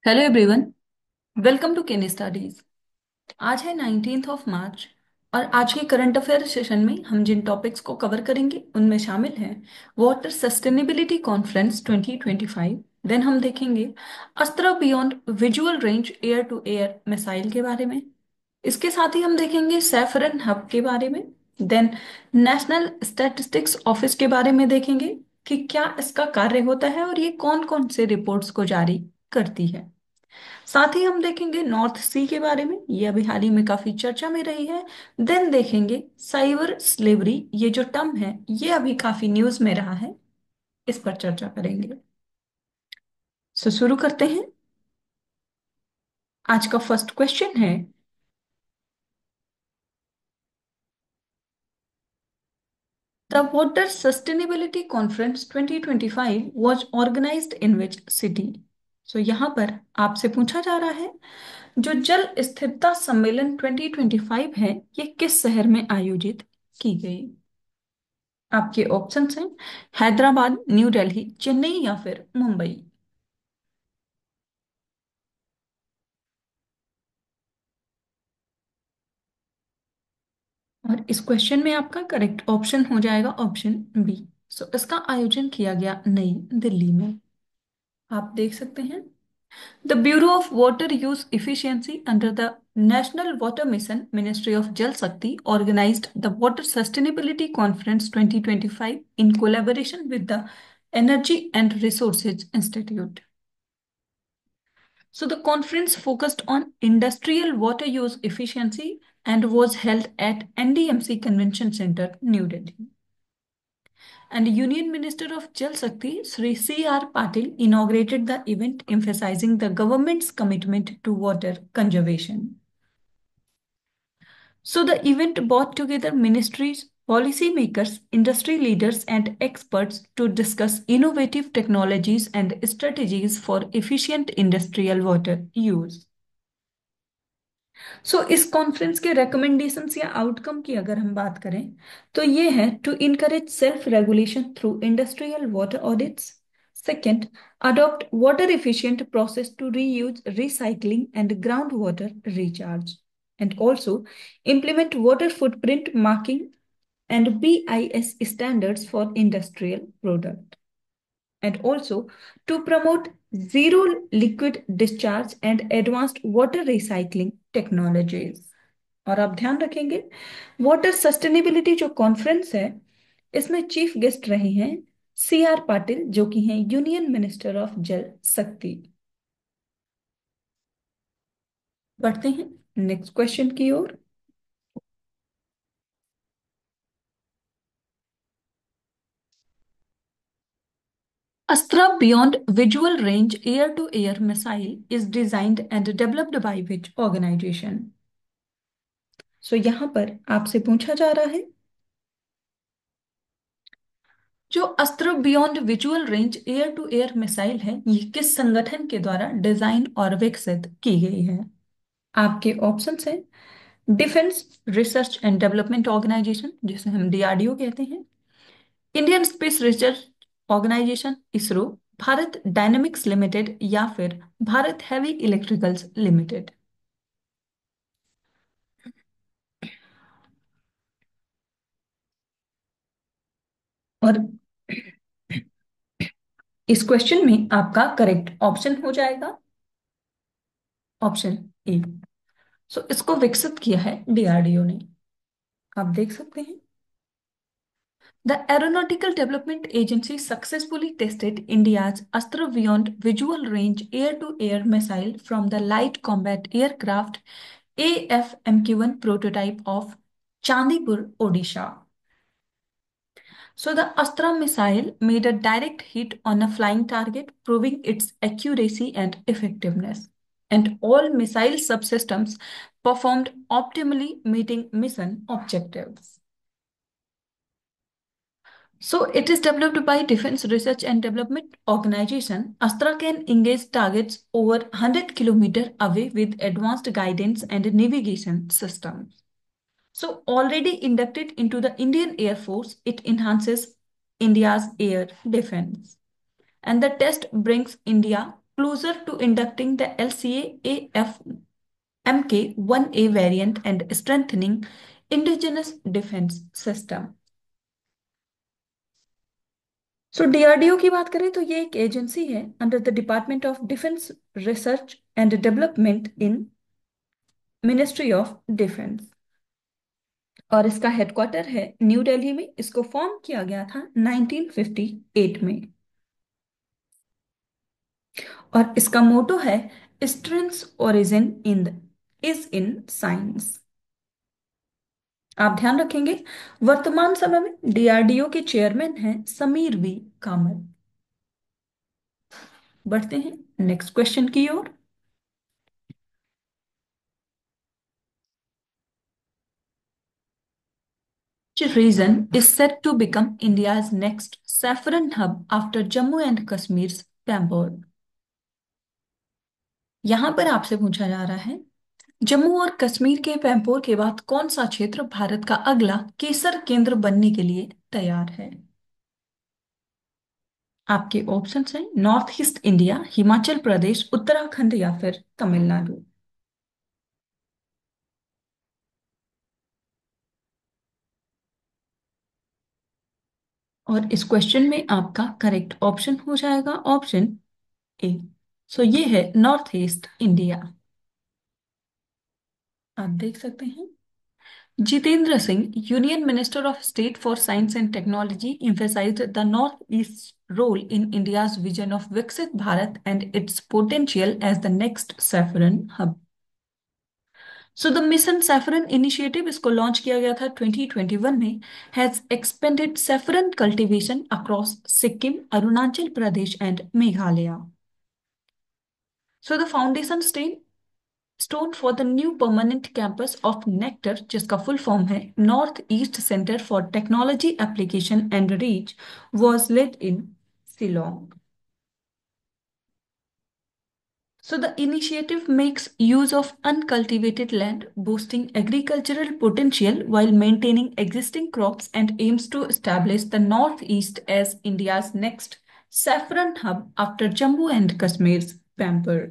Hello everyone. Welcome to Ken Studies. आज है 19 मार्च और आज के करंट अफेयर सेशन में हम जिन टॉपिक्स को कवर करेंगे उनमें शामिल हैं वाटर सस्टेनेबिलिटी कॉन्फ्रेंस 2025। देन हम देखेंगे Astra beyond visual range air to air missile के बारे में। इसके साथ ही हम देखेंगे सैफरन हब के बारे में। देन नेशनल स्टैटिस्टिक्स ऑफिस के बारे में देखेंगे कि क्या इसका कार्य होता है और ये कौन कौन से रिपोर्ट्स को जारी करती है। साथ ही हम देखेंगे नॉर्थ सी के बारे में, ये अभी हाल ही में काफी चर्चा में रही है। देन देखेंगे साइबर स्लेवरी, ये जो टर्म है ये अभी काफी न्यूज में रहा है, इस पर चर्चा करेंगे। सो शुरू करते हैं। आज का फर्स्ट क्वेश्चन है, the water sustainability conference 2025 was organised in which city. So यहाँ पर आपसे पूछा जा रहा है, जो जल स्थिरता सम्मेलन 2025 है ये किस शहर में आयोजित की गई। आपके ऑप्शंस हैं हैदराबाद, न्यू दिल्ली, चेन्नई या फिर मुंबई। और इस क्वेश्चन में आपका करेक्ट ऑप्शन हो जाएगा ऑप्शन बी। सो इसका आयोजन किया गया नई दिल्ली में। आप देख सकते हैं, the bureau of water use efficiency under the national water mission, ministry of जल शक्ति organized the water sustainability conference 2025 in collaboration with the energy and resources institute. So the conference focused on industrial water use efficiency and was held at NDMC Convention Center, New Delhi. And Union Minister of Jal Shakti, Sri C.R. Patil, inaugurated the event, emphasizing the government's commitment to water conservation. So the event brought together ministries, policymakers, industry leaders, and experts to discuss innovative technologies and strategies for efficient industrial water use. इस conference के recommendations या outcome की अगर हम बात करें तो ये है to encourage self regulation through industrial water audits. Second, adopt water efficient process to reuse recycling and ground water recharge and also implement water footprint marking and BIS standards for industrial product, and also to promote zero liquid discharge and advanced water recycling technologies। और आप ध्यान रखेंगे, water sustainability जो conference है इसमें chief guest रहे हैं CR Patil, जो कि हैं यूनियन मिनिस्टर ऑफ जल शक्ति। बढ़ते हैं नेक्स्ट क्वेश्चन की ओर। Astra Beyond Visual Range Air to Air Missile is designed and developed by which organization? यहाँ पर आपसे पूछा जा रहा है, जो Astra beyond visual range air to air missile है ये किस संगठन के द्वारा डिजाइन और विकसित की गई है। आपके ऑप्शंस हैं defence research and development organisation, जिसे हम डीआरडीओ कहते हैं, Indian space research organisation ISRO, Bharat dynamics limited या फिर भारत हैवी इलेक्ट्रिकल्स लिमिटेड। और इस क्वेश्चन में आपका करेक्ट ऑप्शन हो जाएगा ऑप्शन ए। इसको विकसित किया है डीआरडीओ ने। आप देख सकते हैं, the Aeronautical Development Agency successfully tested India's Astra Beyond Visual Range Air-to-Air missile from the Light Combat Aircraft AFMQ-1 prototype of Chandipur, Odisha. The Astra missile made a direct hit on a flying target, proving its accuracy and effectiveness. And all missile subsystems performed optimally, meeting mission objectives. It is developed by Defense Research and Development Organization. Astra can engage targets over 100 kilometers away with advanced guidance and navigation systems. Already inducted into the Indian Air Force, it enhances India's air defense. And the test brings India closer to inducting the LCA AF-MK-1A variant and strengthening indigenous defense system. So DRDO की बात करें तो ये एक agency है under the department of defence research and development in ministry of defence, और इसका headquarter है न्यू दिल्ली में। इसको फॉर्म किया गया था 1958 में, और इसका मोटो है strengths origin is in science. आप ध्यान रखेंगे, वर्तमान समय में डीआरडीओ के चेयरमैन हैं समीर वी कामत। बढ़ते हैं नेक्स्ट क्वेश्चन की ओर। Which region is set to become India's next saffron hub after Jammu and Kashmir's Pampore? यहां पर आपसे पूछा जा रहा है, जम्मू और कश्मीर के पैम्पोर के बाद कौन सा क्षेत्र भारत का अगला केसर केंद्र बनने के लिए तैयार है? आपके ऑप्शंस हैं north east India, Himachal Pradesh, Uttarakhand या फिर तमिलनाडु। और इस क्वेश्चन में आपका करेक्ट ऑप्शन हो जाएगा ऑप्शन ए। सो ये है नॉर्थ ईस्ट इंडिया। आप देख सकते हैं, Jitendra Singh, union minister of state for science and technology, emphasized the Northeast's role in India's vision of Viksit Bharat and its potential as the next saffron hub. So the Mission Saffron Initiative, इसको launch किया गया था 2021 में, has expanded saffron cultivation across Sikkim, Arunachal Pradesh and Meghalaya. So the foundation stone for the new permanent campus of nectar, जिसका full form है north east centre for technology application and reach, was laid in Shillong. So the initiative makes use of uncultivated land, boosting agricultural potential while maintaining existing crops, and aims to establish the Northeast as India's next saffron hub after Jammu and Kashmir's Pampur.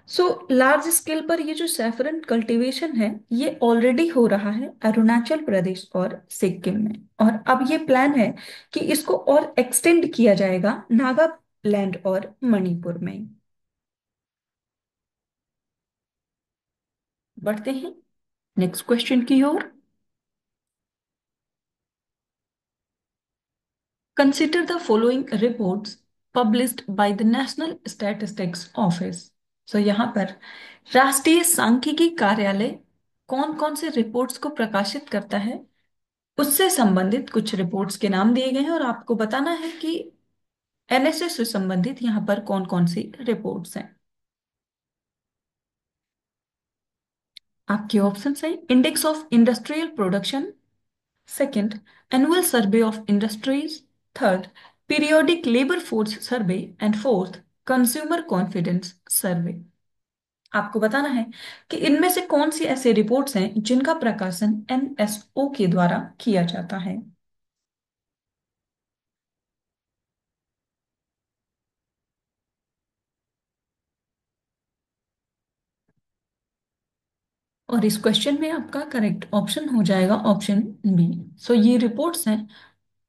So large scale पर ये जो saffron cultivation है ये already हो रहा है अरुणाचल प्रदेश और सिक्किम में, और अब ये प्लान है कि इसको और एक्सटेंड किया जाएगा नागालैंड और मणिपुर में। बढ़ते हैं नेक्स्ट क्वेश्चन की ओर। Consider the following reports published by the National Statistics Office. So यहाँ पर राष्ट्रीय सांख्यिकी कार्यालय कौन कौन से रिपोर्ट्स को प्रकाशित करता है, उससे संबंधित कुछ रिपोर्ट्स के नाम दिए गए हैं, और आपको बताना है कि एनएसएस से संबंधित यहाँ पर कौन कौन सी रिपोर्ट्स हैं। आपके ऑप्शंस हैं index of industrial production, second annual survey of industries, third periodic labour force survey, and fourth consumer confidence survey. आपको बताना है कि इनमें से कौन सी ऐसे रिपोर्ट्स हैं जिनका प्रकाशन एनएसओ के द्वारा किया जाता है। और इस क्वेश्चन में आपका करेक्ट ऑप्शन हो जाएगा ऑप्शन बी। सो ये रिपोर्ट्स हैं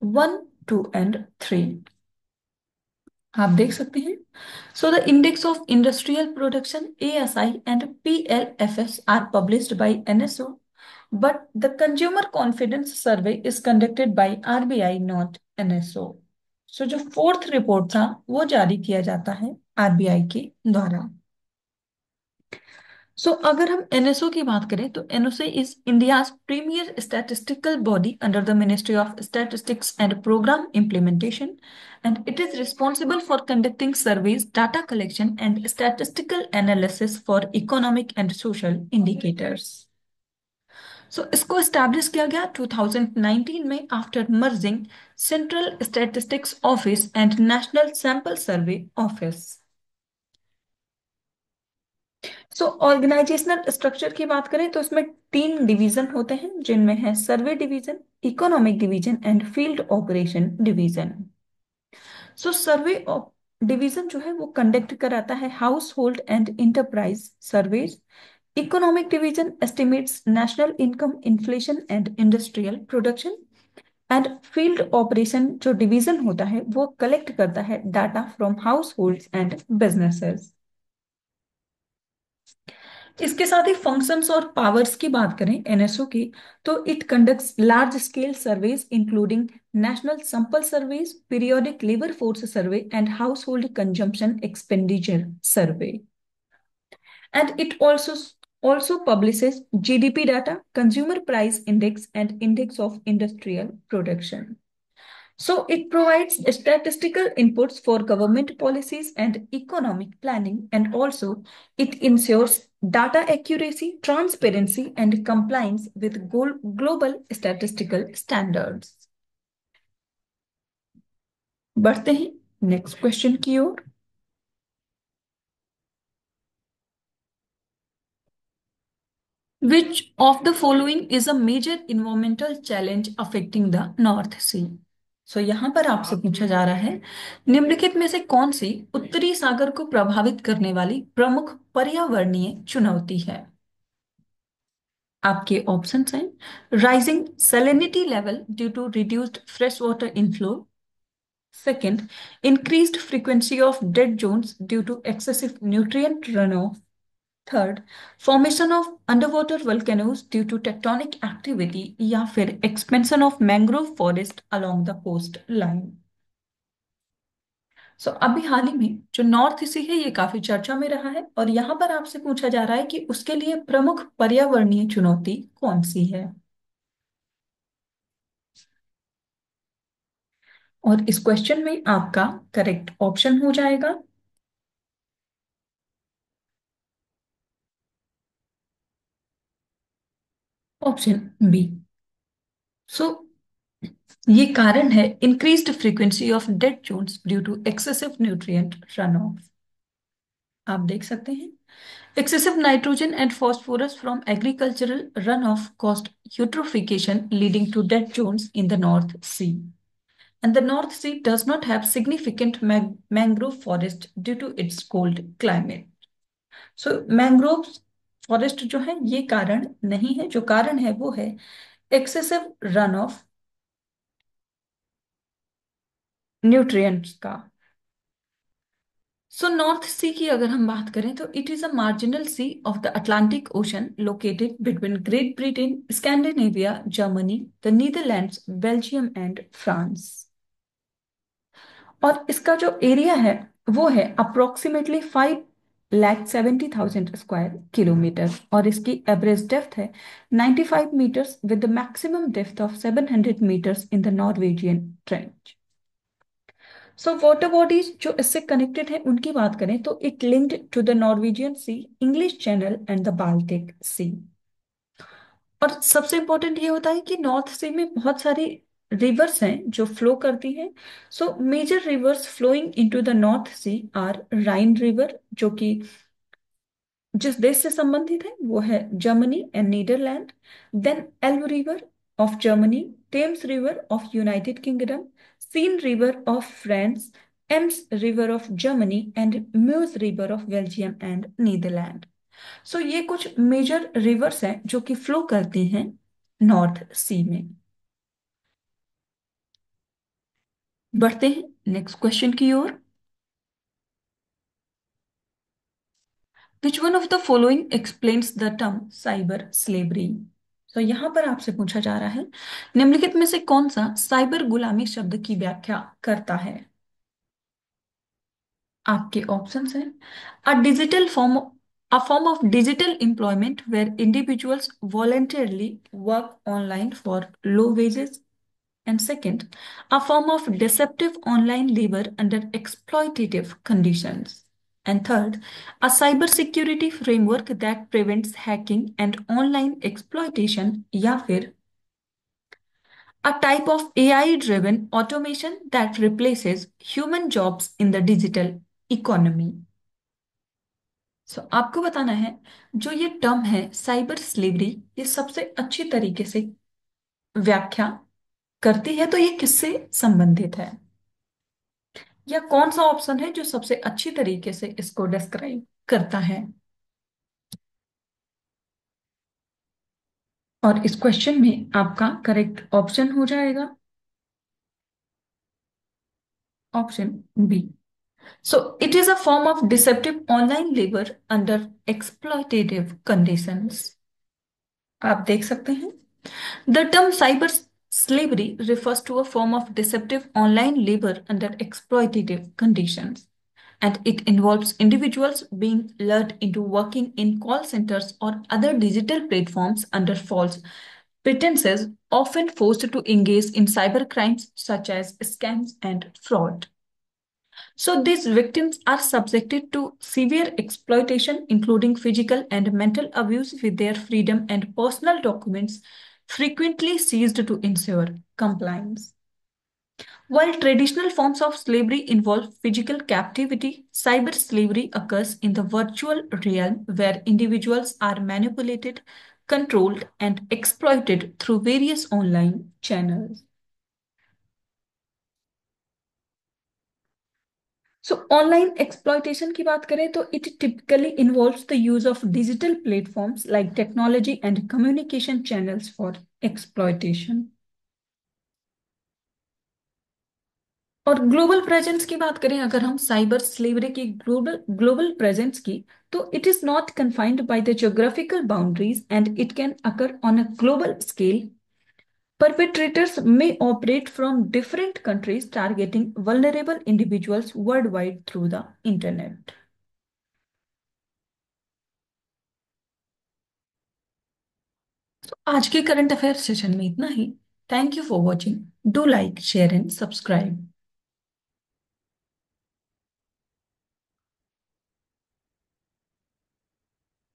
1, 2 एंड 3। आप देख सकते हैं, so the index of industrial production ASI and PLFS are published by NSO, but the consumer confidence survey is conducted by RBI not NSO। So जो fourth report था वो जारी किया जाता है RBI के द्वारा। सो अगर हम एनएसओ की बात करें तो NOC is India's premier statistical body under the ministry of statistics and programme implementation, and it is responsible for conducting surveys, data collection and statistical analysis for economic and social indicators. So इसको establish किया गया 2019 में after merging central statistics office and national sample survey office. So organisational structure की बात करें तो इसमें 3 division होते हैं, जिनमें है survey division, economic division and field operation division. So survey division जो है वो कंडक्ट कराता है household and enterprise surveys. Economic division estimates national income, inflation and industrial production. And field operation जो डिवीजन होता है वो कलेक्ट करता है data from household and businesses. इसके साथ ही फंक्शंस और पावर्स की बात करें एनएसओ की, तो it conducts large scale surveys including national sample surveys, periodic labour force survey and house hold consumption expenditure survey. And it also publishes GDP data, consumer price index, and index of industrial production. So it provides statistical inputs for government policies and economic planning, and also it ensures data accuracy, transparency, and compliance with global statistical standards. बढ़ते हैं next question की ओर। Which of the following is a major environmental challenge affecting the North Sea? सो यहाँ पर आपसे पूछा जा रहा है निम्नलिखित में से कौन सी उत्तरी सागर को प्रभावित करने वाली प्रमुख पर्यावरणीय चुनौती है। आपके ऑप्शंस हैं rising salinity level due to reduced fresh water inflow, second increased frequency of dead zones due to excessive nutrient run off, third formation of underwater volcanoes due to tectonic activity, या फिर expansion of mangrove forest along the coastline. So अभी हाल ही में जो north east है ये काफी चर्चा में रहा है और यहाँ पर आपसे पूछा जा रहा है कि उसके लिए प्रमुख पर्यावरणीय चुनौती कौन सी है। और इस क्वेश्चन में आपका करेक्ट ऑप्शन हो जाएगा ऑप्शन बी। सो ये कारण है increased frequency of dead zones due to excessive nutrient run off. आप देख सकते हैं excessive nitrogen and phosphorus from agricultural runoff caused eutrophication, leading to dead zones in the North Sea. And the North Sea does not have significant mangrove forest due to its cold climate. So mangrove forest जो है ये कारण नहीं है, जो कारण है वो है एक्सेसिव रन ऑफ न्यूट्रिएंट्स का। सो नॉर्थ सी की अगर हम बात करें तो it is a marginal sea of the Atlantic Ocean located between Great Britain, Scandinavia, Germany, the Netherlands, Belgium and France. और इसका जो एरिया है वो है अप्रोक्सीमेटली 5,70,000 स्क्वायर किलोमीटर और इसकी एवरेज डेप्थ है 95 metres with the maximum depth of 700 metres in the Norwegian Trench. So water bodies जो इससे कनेक्टेड है उनकी बात करें तो it linked to the Norwegian Sea, English Channel and the Baltic Sea. और सबसे इंपॉर्टेंट ये होता है कि नॉर्थ सी में बहुत सारी रिवर्स हैं जो फ्लो करती हैं। So major rivers flowing into the North Sea are Rhine river जो कि जिस देश से संबंधित है वो है Germany and Netherland, then Elbe river of Germany, Thames river of United Kingdom, Seine river of France, Ems river of Germany and Meuse river of Belgium and Netherland. So ये कुछ मेजर रिवर्स हैं जो कि flow करती हैं north सी में। बढ़ते हैं नेक्स्ट क्वेश्चन की ओर। Which one of the following explains the term cyber slavery. तो यहां पर आपसे पूछा जा रहा है निम्नलिखित में से कौन सा साइबर गुलामी शब्द की व्याख्या करता है। आपके ऑप्शंस हैं a form of digital employment where individuals voluntarily work online for low wages. And second, a form of deceptive online labor under exploitative conditions. And third, a cybersecurity framework that prevents hacking and online exploitation, या फिर a type of AI-driven automation that replaces human jobs in the digital economy. सो आपको बताना है जो ये term है cyber slavery ये सबसे अच्छी तरीके से व्याख्या करती है तो ये किससे संबंधित है। या कौन सा ऑप्शन है जो सबसे अच्छी तरीके से इसको डिस्क्राइब करता है? और इस क्वेश्चन में आपका करेक्ट ऑप्शन हो जाएगा option B. So it is a form of deceptive online labour under exploitative conditions. आप देख सकते हैं, the term cyber slavery refers to a form of deceptive online labor under exploitative conditions, and it involves individuals being lured into working in call centers or other digital platforms under false pretenses, often forced to engage in cyber crimes such as scams and fraud. So, these victims are subjected to severe exploitation, including physical and mental abuse, with their freedom and personal documents frequently seized to ensure compliance. While traditional forms of slavery involve physical captivity, cyber slavery occurs in the virtual realm where individuals are manipulated, controlled, and exploited through various online channels. So online exploitation की बात करें तो it typically involves the use of digital platforms like technology and communication channels for exploitation. और global presence की बात करें अगर हम साइबर स्लेवरी की ग्लोबल ग्लोबल प्रेजेंस की, तो it is not confined by the geographical boundaries and it can occur on a global scale. Perpetrators may operate from different countries, targeting vulnerable individuals worldwide through the internet. आज के current affair session में इतना ही। Thank you for watching. Do like share and subscribe.